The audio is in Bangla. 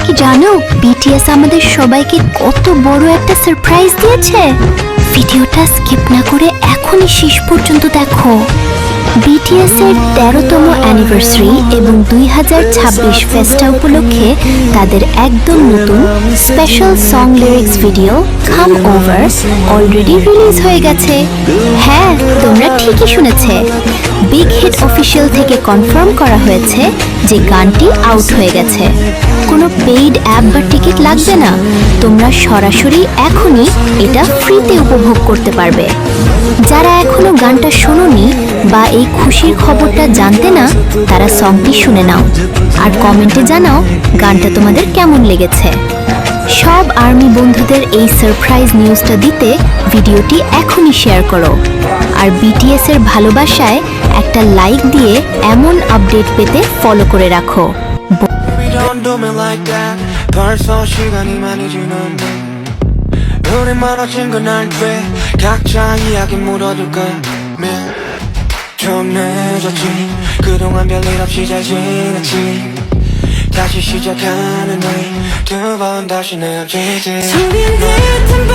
কি জানো বিটিএস আমাদের সবাইকে কত বড় একটা সারপ্রাইজ দিয়েছে? ভিডিওটা স্কিপ না করে এখনই শেষ পর্যন্ত দেখো। বিটিএস এর 13তম অ্যানিভার্সারি এবং 2026 ফেস্টা উপলক্ষে তাদের একদম নতুন special song lyrics video come over already release হয়ে গেছে। হ্যাঁ, তোমরা ঠিকই শুনেছে, বিগ হিট অফিসিয়াল থেকে কনফার্ম করা হয়েছে যে গানটি আউট হয়ে গেছে। কোনো পেইড অ্যাপ বা টিকিট লাগবে না, তোমরা সরাসরি এখনই এটা ফ্রিতে উপভোগ করতে পারবে। যারা এখনো গানটা শোনোনি বা এই খুশির খবরটা জানতে না, তারা সংটি শুনে নাও আর কমেন্টে জানাও গানটা তোমাদের কেমন লেগেছে। সব আর্মি বন্ধুদের এই সারপ্রাইজ নিউজটা দিতে ভিডিওটি এখনই শেয়ার করো আর বিটিএস এর ভালোবাসায় একটা লাইক দিয়ে এমন আপডেট পেতে ফলো করে রাখো। Don't do me like that. 벌써 시간이 많이 지났네. 우리 멀어진 건 알지. 각자 이야기 물어둘까? 좀 늦었지. 그동안 별일 없이 잘 지냈지. 다시 시작하는 우리 두 번 다시 내 앞지지. 소리 안 들렸던 밤